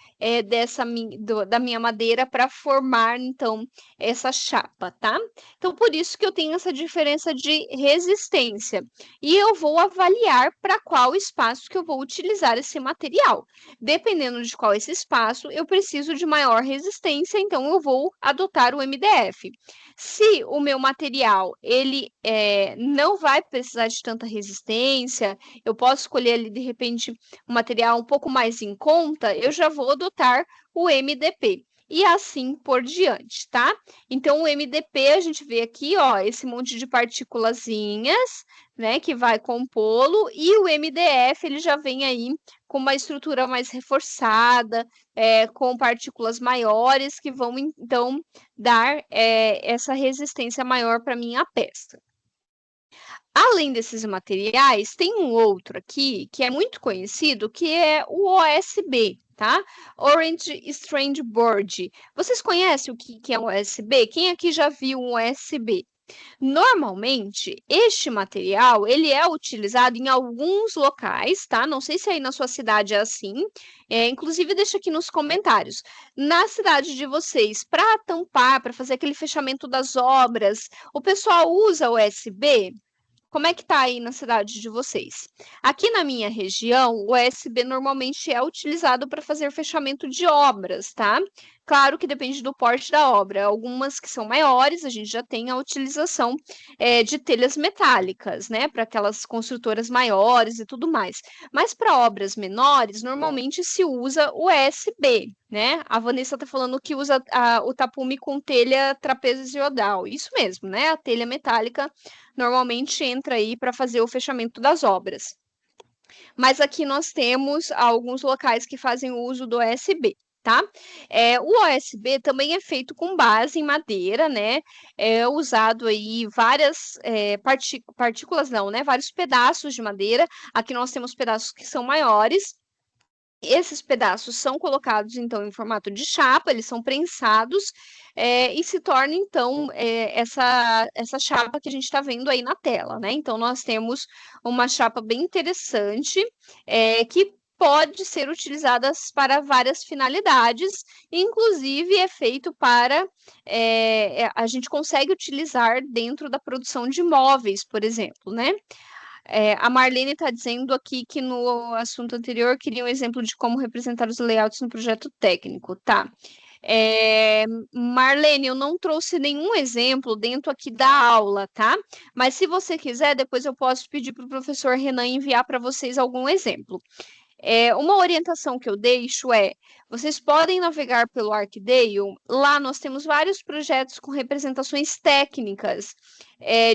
da minha madeira para formar, então, essa chapa, tá? Então, por isso que eu tenho essa diferença de resistência. E eu vou avaliar para qual espaço que eu vou utilizar esse material. Dependendo de qual esse espaço, eu preciso de maior resistência, então eu vou adotar o MDF. Se o meu material ele não vai precisar de tanta resistência, eu posso escolher ali de repente um material um pouco mais em conta, eu já vou adotar o MDP. E assim por diante, tá? Então, o MDP, a gente vê aqui, ó, esse monte de partículazinhas, né, que vai compô-lo, e o MDF, ele já vem aí com uma estrutura mais reforçada, com partículas maiores, que vão, então, dar essa resistência maior para minha peça. Além desses materiais, tem um outro aqui que é muito conhecido, que é o OSB, tá? Orange Strand Board. Vocês conhecem o que é um OSB? Quem aqui já viu um OSB? Normalmente, este material, ele é utilizado em alguns locais, tá? Não sei se aí na sua cidade é assim. Inclusive, deixa aqui nos comentários. Na cidade de vocês, para tampar, para fazer aquele fechamento das obras, o pessoal usa o OSB? Como é que tá aí na cidade de vocês? Aqui na minha região, o OSB normalmente é utilizado para fazer fechamento de obras, tá? Claro que depende do porte da obra. Algumas que são maiores, a gente já tem a utilização de telhas metálicas, né? Para aquelas construtoras maiores e tudo mais. Mas para obras menores, normalmente se usa o OSB, né? A Vanessa está falando que usa o tapume com telha trapezoidal. Isso mesmo, né? A telha metálica normalmente entra aí para fazer o fechamento das obras. Mas aqui nós temos alguns locais que fazem o uso do OSB. Tá? O OSB também é feito com base em madeira, né? É usado aí várias partículas, não, né? Vários pedaços de madeira. Aqui nós temos pedaços que são maiores. Esses pedaços são colocados, então, em formato de chapa, eles são prensados e se torna, então, essa chapa que a gente está vendo aí na tela, né? Então, nós temos uma chapa bem interessante que pode ser utilizada para várias finalidades, inclusive é feito para... a gente consegue utilizar dentro da produção de móveis, por exemplo, né? A Marlene está dizendo aqui que no assunto anterior queria um exemplo de como representar os layouts no projeto técnico, tá? Marlene, eu não trouxe nenhum exemplo dentro aqui da aula, tá? Mas se você quiser, depois eu posso pedir para o professor Renan enviar para vocês algum exemplo. Uma orientação que eu deixo vocês podem navegar pelo Arcdale, lá nós temos vários projetos com representações técnicas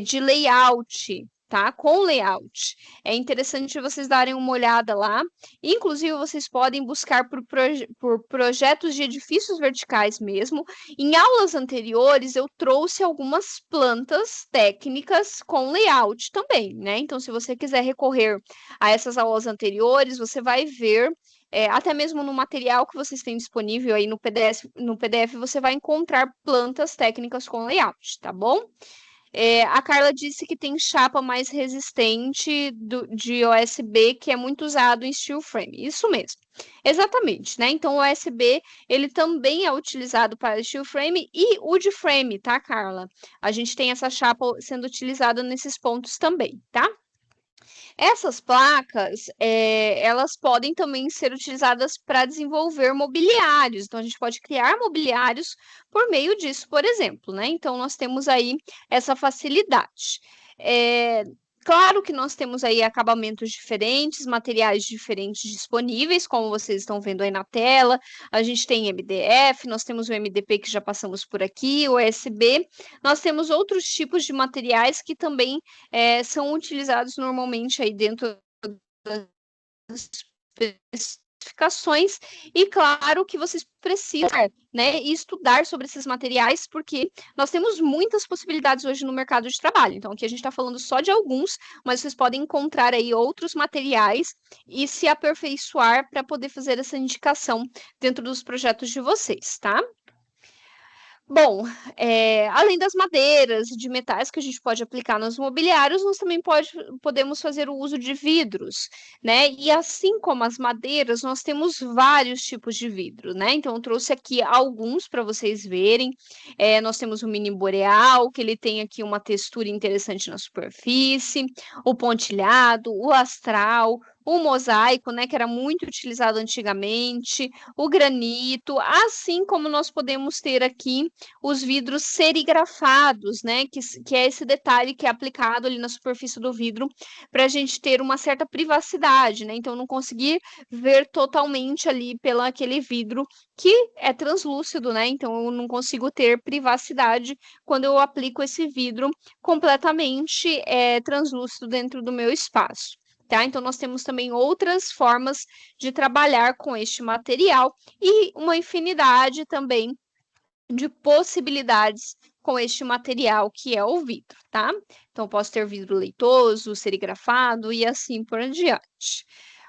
de layout, tá? Com layout. É interessante vocês darem uma olhada lá. Inclusive, vocês podem buscar por projetos de edifícios verticais mesmo. Em aulas anteriores, eu trouxe algumas plantas técnicas com layout também, né? Então, se você quiser recorrer a essas aulas anteriores, você vai ver, até mesmo no material que vocês têm disponível aí no PDF, você vai encontrar plantas técnicas com layout, tá bom? A Carla disse que tem chapa mais resistente de OSB, que é muito usado em steel frame. Isso mesmo. Exatamente, né? Então, o OSB, ele também é utilizado para steel frame e wood frame, tá, Carla? A gente tem essa chapa sendo utilizada nesses pontos também, tá? Essas placas, elas podem também ser utilizadas para desenvolver mobiliários. Então, a gente pode criar mobiliários por meio disso, por exemplo, né? Então, nós temos aí essa facilidade. Claro que nós temos aí acabamentos diferentes, materiais diferentes disponíveis, como vocês estão vendo aí na tela. A gente tem MDF, nós temos o MDP que já passamos por aqui, o USB. Nós temos outros tipos de materiais que também são utilizados normalmente aí dentro das especificações, e claro que vocês precisam, né, estudar sobre esses materiais, porque nós temos muitas possibilidades hoje no mercado de trabalho. Então, aqui a gente está falando só de alguns, mas vocês podem encontrar aí outros materiais e se aperfeiçoar para poder fazer essa indicação dentro dos projetos de vocês, tá? Bom, além das madeiras e de metais que a gente pode aplicar nos mobiliários, nós também podemos fazer o uso de vidros, né? E assim como as madeiras, nós temos vários tipos de vidro, né? Então, eu trouxe aqui alguns para vocês verem. Nós temos o mini boreal, que ele tem aqui uma textura interessante na superfície, o pontilhado, o astral, o mosaico, né? Que era muito utilizado antigamente, o granito, assim como nós podemos ter aqui os vidros serigrafados, né? Que é esse detalhe que é aplicado ali na superfície do vidro para a gente ter uma certa privacidade, né? Então, não conseguir ver totalmente ali pelo aquele vidro que é translúcido, né? Então, eu não consigo ter privacidade quando eu aplico esse vidro completamente translúcido dentro do meu espaço. Tá? Então, nós temos também outras formas de trabalhar com este material e uma infinidade também de possibilidades com este material que é o vidro, tá? Então, posso ter vidro leitoso, serigrafado e assim por diante.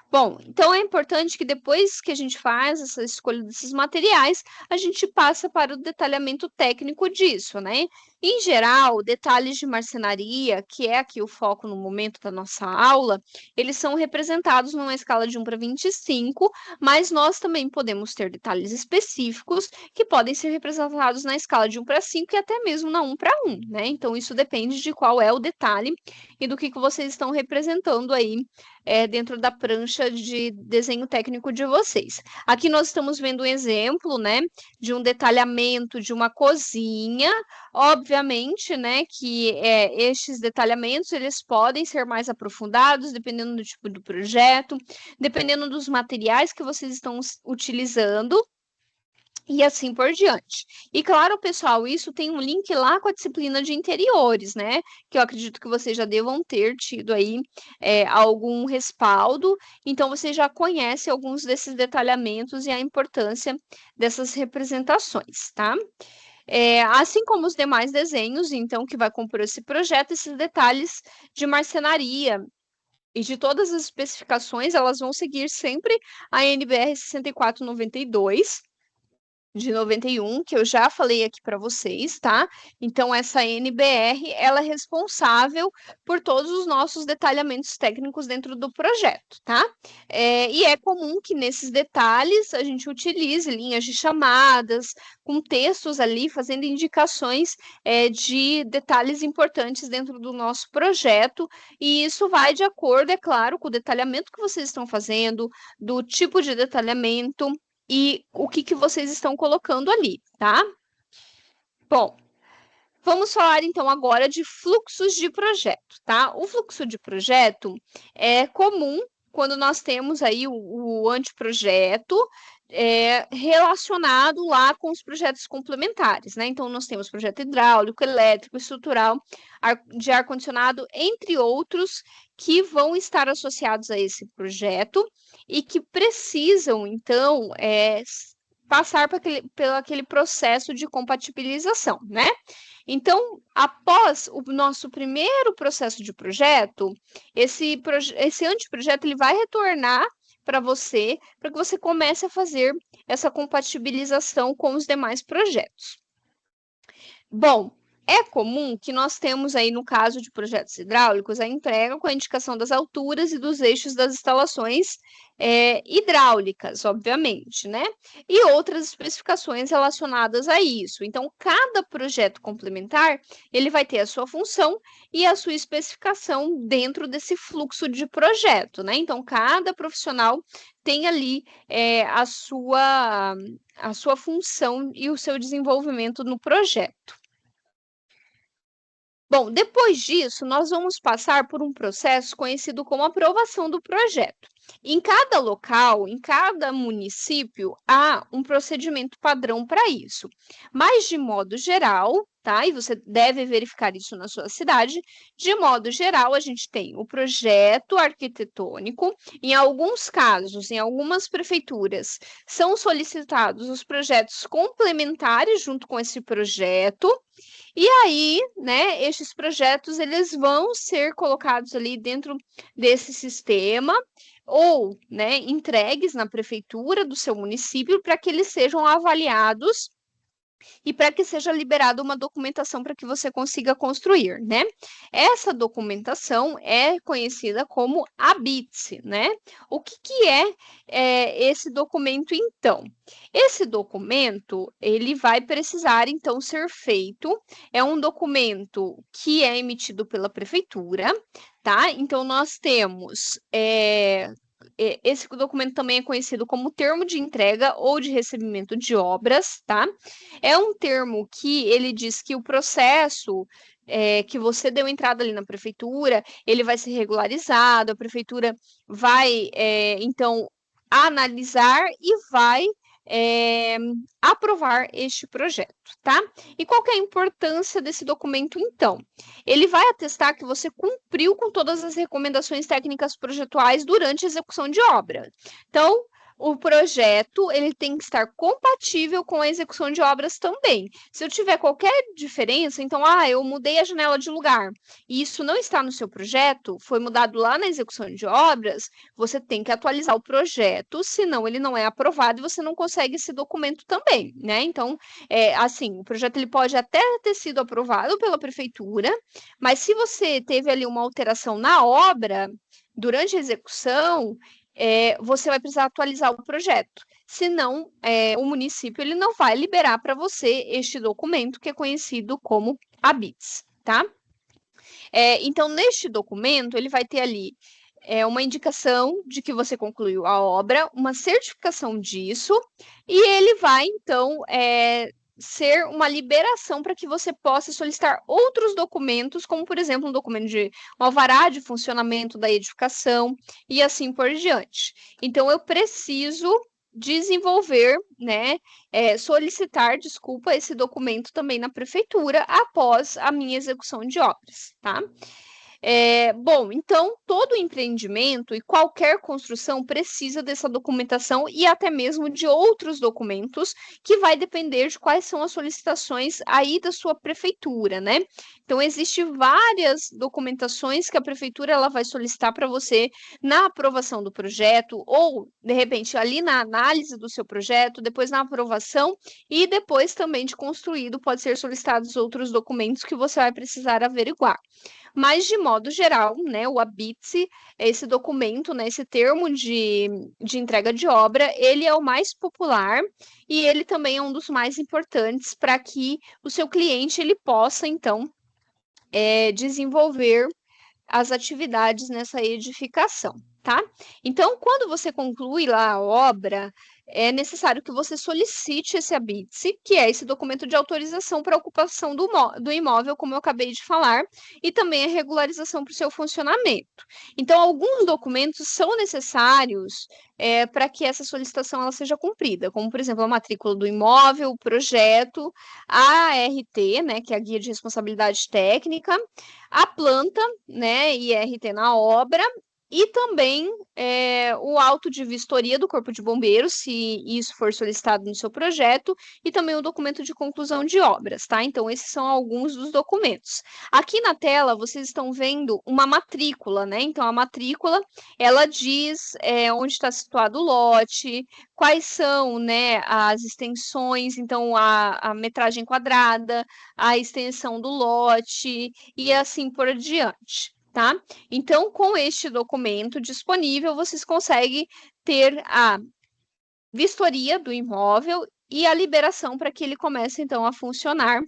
Bom, então é importante que depois que a gente faz essa escolha desses materiais, a gente passa para o detalhamento técnico disso, né? Em geral, detalhes de marcenaria, que é aqui o foco no momento da nossa aula, eles são representados numa escala de 1 para 25, mas nós também podemos ter detalhes específicos que podem ser representados na escala de 1 para 5 e até mesmo na 1 para 1, né? Então, isso depende de qual é o detalhe e do que vocês estão representando aí dentro da prancha de desenho técnico de vocês. Aqui nós estamos vendo um exemplo, né, de um detalhamento de uma cozinha. Obviamente, né, que estes detalhamentos eles podem ser mais aprofundados dependendo do tipo do projeto, dependendo dos materiais que vocês estão utilizando e assim por diante. E claro, pessoal, isso tem um link lá com a disciplina de interiores, né? Que eu acredito que vocês já devam ter tido aí algum respaldo. Então, você já conhece alguns desses detalhamentos e a importância dessas representações, tá? Assim como os demais desenhos, então, que vai compor esse projeto, esses detalhes de marcenaria e de todas as especificações, elas vão seguir sempre a NBR 6492 de 91, que eu já falei aqui para vocês, tá? Então, essa NBR, ela é responsável por todos os nossos detalhamentos técnicos dentro do projeto, tá? E é comum que nesses detalhes a gente utilize linhas de chamadas, com textos ali, fazendo indicações de detalhes importantes dentro do nosso projeto, e isso vai de acordo, é claro, com o detalhamento que vocês estão fazendo, do tipo de detalhamento, e o que vocês estão colocando ali, tá? Bom, vamos falar então agora de fluxos de projeto, tá? O fluxo de projeto é comum quando nós temos aí o anteprojeto relacionado lá com os projetos complementares, né? Então, nós temos projeto hidráulico, elétrico, estrutural, de ar-condicionado, entre outros, que vão estar associados a esse projeto e que precisam, então, passar pelo aquele processo de compatibilização, né? Então, após o nosso primeiro processo de projeto, esse anteprojeto ele vai retornar para que você comece a fazer essa compatibilização com os demais projetos. Bom, é comum que nós temos aí, no caso de projetos hidráulicos, a entrega com a indicação das alturas e dos eixos das instalações hidráulicas, obviamente, né? E outras especificações relacionadas a isso. Então, cada projeto complementar, ele vai ter a sua função e a sua especificação dentro desse fluxo de projeto, né? Então, cada profissional tem ali a sua função e o seu desenvolvimento no projeto. Bom, depois disso, nós vamos passar por um processo conhecido como aprovação do projeto. Em cada local, em cada município, há um procedimento padrão para isso. Mas, de modo geral, tá? E você deve verificar isso na sua cidade. De modo geral, a gente tem o projeto arquitetônico. Em alguns casos, em algumas prefeituras, são solicitados os projetos complementares junto com esse projeto. E aí, né, estes projetos eles vão ser colocados ali dentro desse sistema ou, né, entregues na prefeitura do seu município para que eles sejam avaliados e para que seja liberada uma documentação para que você consiga construir, né? Essa documentação é conhecida como ABITS, né? O que é esse documento, então? Esse documento, ele vai precisar, então, ser feito, é um documento que é emitido pela prefeitura, tá? Então, nós temos esse documento também é conhecido como termo de entrega ou de recebimento de obras, tá? É um termo que ele diz que o processo que você deu entrada ali na prefeitura, ele vai ser regularizado, a prefeitura vai, então, analisar e vai é, aprovar este projeto, tá? E qual que é a importância desse documento, então? Ele vai atestar que você cumpriu com todas as recomendações técnicas projetuais durante a execução de obra. Então, o projeto ele tem que estar compatível com a execução de obras também. Se eu tiver qualquer diferença, então, eu mudei a janela de lugar e isso não está no seu projeto, foi mudado lá na execução de obras, você tem que atualizar o projeto, senão ele não é aprovado e você não consegue esse documento também, né? Então, assim, o projeto ele pode até ter sido aprovado pela prefeitura, mas se você teve ali uma alteração na obra, durante a execução, você vai precisar atualizar o projeto. Senão, o município ele não vai liberar para você este documento que é conhecido como ABITS, tá? Então, neste documento, ele vai ter ali uma indicação de que você concluiu a obra, uma certificação disso, e ele vai, então, ser uma liberação para que você possa solicitar outros documentos, como, por exemplo, um documento de um alvará de funcionamento da edificação e assim por diante. Então, eu preciso desenvolver, né, solicitar, desculpa, esse documento também na prefeitura após a minha execução de obras, tá? Bom, então todo empreendimento e qualquer construção precisa dessa documentação e até mesmo de outros documentos que vai depender de quais são as solicitações aí da sua prefeitura, né? Então existe várias documentações que a prefeitura ela vai solicitar para você na aprovação do projeto ou de repente ali na análise do seu projeto, depois na aprovação e depois também de construído pode ser solicitados outros documentos que você vai precisar averiguar. Mas, de modo geral, né, o ABITSE, esse documento, né, esse termo de entrega de obra, ele é o mais popular e ele também é um dos mais importantes para que o seu cliente ele possa, então, desenvolver as atividades nessa edificação, tá? Então, quando você conclui lá a obra, é necessário que você solicite esse habite-se, que é esse documento de autorização para ocupação do imóvel, como eu acabei de falar, e também a regularização para o seu funcionamento. Então, alguns documentos são necessários para que essa solicitação ela seja cumprida, como, por exemplo, a matrícula do imóvel, o projeto, a ART, né, que é a Guia de Responsabilidade Técnica, a planta, né, IRT na obra, e também o auto de vistoria do Corpo de Bombeiros, se isso for solicitado no seu projeto, e também o documento de conclusão de obras, tá? Então, esses são alguns dos documentos. Aqui na tela, vocês estão vendo uma matrícula, né? Então, a matrícula, ela diz onde está situado o lote, quais são, né, as extensões, então, a metragem quadrada, a extensão do lote, e assim por diante, tá? Então, com este documento disponível, vocês conseguem ter a vistoria do imóvel e a liberação para que ele comece, então, a funcionar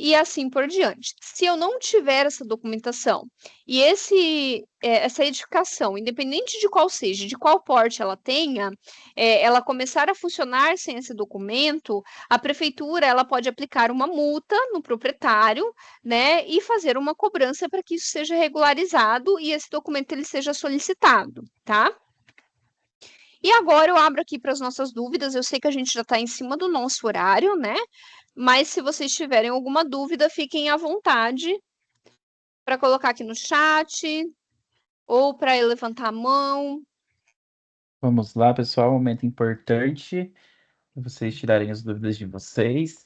e assim por diante. Se eu não tiver essa documentação e essa edificação, independente de qual seja, de qual porte ela tenha, ela começar a funcionar sem esse documento, a prefeitura ela pode aplicar uma multa no proprietário, né, e fazer uma cobrança para que isso seja regularizado e esse documento ele seja solicitado, tá? E agora eu abro aqui para as nossas dúvidas. Eu sei que a gente já está em cima do nosso horário, né? Mas se vocês tiverem alguma dúvida, fiquem à vontade para colocar aqui no chat ou para levantar a mão. Vamos lá, pessoal, momento importante, vocês tirarem as dúvidas de vocês.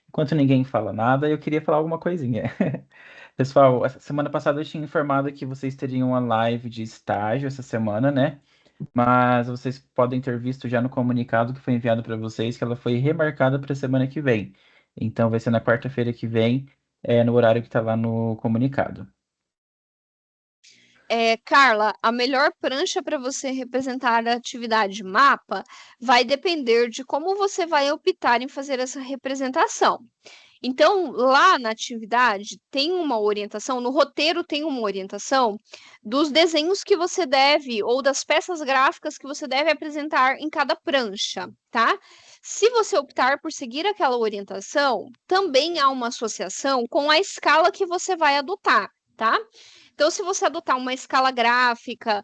Enquanto ninguém fala nada, eu queria falar alguma coisinha. Pessoal, essa semana passada eu tinha informado que vocês teriam uma live de estágio essa semana, né? Mas vocês podem ter visto já no comunicado que foi enviado para vocês que ela foi remarcada para a semana que vem. Então vai ser na quarta-feira que vem, no horário que está lá no comunicado. Carla, a melhor prancha para você representar a atividade mapa vai depender de como você vai optar em fazer essa representação. Então, lá na atividade tem uma orientação, no roteiro tem uma orientação dos desenhos que você deve, ou das peças gráficas que você deve apresentar em cada prancha, tá? Se você optar por seguir aquela orientação, também há uma associação com a escala que você vai adotar, tá? Então, se você adotar uma escala gráfica,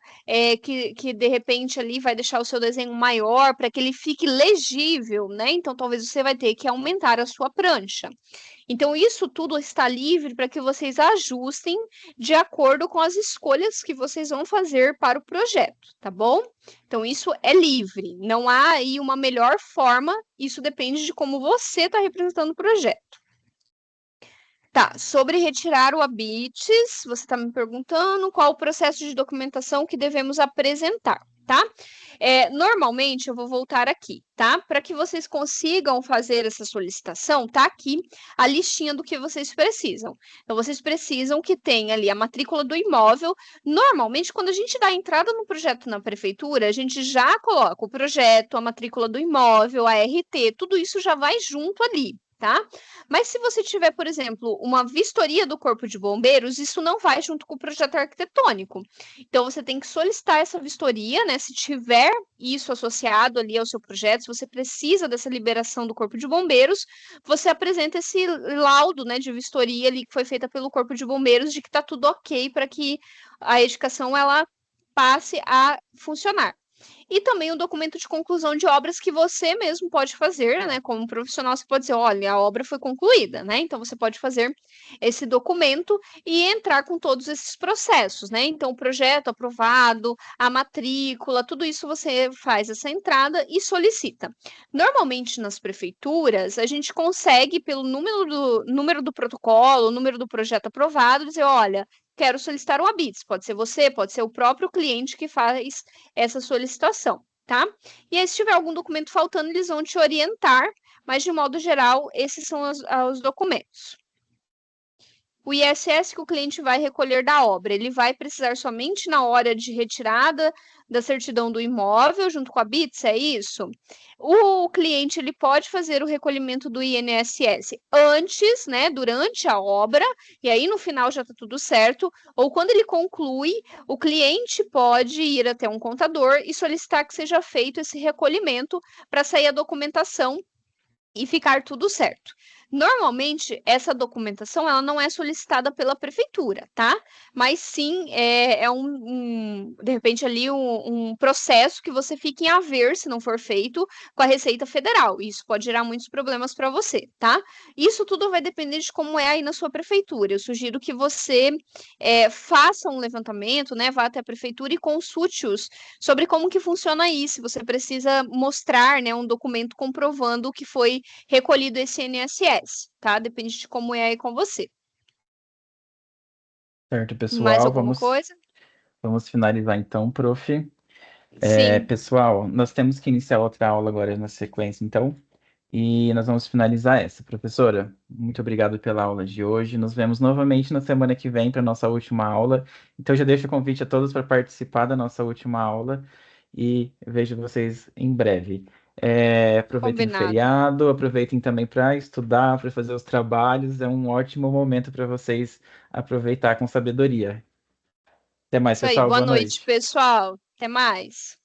que de repente ali vai deixar o seu desenho maior para que ele fique legível, né? Então, talvez você vai ter que aumentar a sua prancha. Então, isso tudo está livre para que vocês ajustem de acordo com as escolhas que vocês vão fazer para o projeto, tá bom? Então, isso é livre, não há aí uma melhor forma, isso depende de como você está representando o projeto. Tá, sobre retirar o habites, você está me perguntando qual o processo de documentação que devemos apresentar, tá? Normalmente, eu vou voltar aqui, tá? Para que vocês consigam fazer essa solicitação, tá aqui a listinha do que vocês precisam. Então, vocês precisam que tenha ali a matrícula do imóvel. Normalmente, quando a gente dá entrada no projeto na prefeitura, a gente já coloca o projeto, a matrícula do imóvel, a RT, tudo isso já vai junto ali, tá? Mas se você tiver, por exemplo, uma vistoria do Corpo de Bombeiros, isso não vai junto com o projeto arquitetônico. Então, você tem que solicitar essa vistoria, né? Se tiver isso associado ali ao seu projeto, se você precisa dessa liberação do Corpo de Bombeiros, você apresenta esse laudo, né, de vistoria ali que foi feita pelo Corpo de Bombeiros de que está tudo ok para que a edificação ela passe a funcionar. E também o documento de conclusão de obras que você mesmo pode fazer, né? Como profissional, você pode dizer, olha, a obra foi concluída, né? Então você pode fazer esse documento e entrar com todos esses processos, né? Então, o projeto aprovado, a matrícula, tudo isso você faz essa entrada e solicita. Normalmente nas prefeituras, a gente consegue, pelo número do protocolo, o número do projeto aprovado, dizer, olha, quero solicitar o HABITS. Pode ser você, pode ser o próprio cliente que faz essa solicitação, tá? E aí, se tiver algum documento faltando, eles vão te orientar, mas de modo geral, esses são os documentos. O ISS que o cliente vai recolher da obra, ele vai precisar somente na hora de retirada da certidão do imóvel, junto com a BITS, é isso? O cliente ele pode fazer o recolhimento do INSS antes, né, durante a obra, e aí no final já está tudo certo, ou quando ele conclui, o cliente pode ir até um contador e solicitar que seja feito esse recolhimento para sair a documentação e ficar tudo certo. Normalmente, essa documentação ela não é solicitada pela prefeitura, tá? Mas sim de repente ali um processo que você fique em haver se não for feito com a Receita Federal. Isso pode gerar muitos problemas para você, tá? Isso tudo vai depender de como é aí na sua prefeitura. Eu sugiro que você faça um levantamento, né? Vá até a prefeitura e consulte-os sobre como que funciona aí, se você precisa mostrar, né, um documento comprovando que foi recolhido esse INSS, tá? Depende de como é aí com você. Certo, Mais pessoal? alguma Vamos, coisa? vamos finalizar então, prof. Sim, Pessoal, nós temos que iniciar outra aula agora na sequência, então. E nós vamos finalizar essa. Professora, muito obrigado pela aula de hoje. Nos vemos novamente na semana que vem para a nossa última aula. Então, já deixo o convite a todos para participar da nossa última aula e vejo vocês em breve. Aproveitem o combinado. feriado, aproveitem também para estudar, para fazer os trabalhos. É um ótimo momento para vocês aproveitar com sabedoria. Até mais, Isso aí. pessoal. Boa Boa noite, noite. pessoal. Até mais.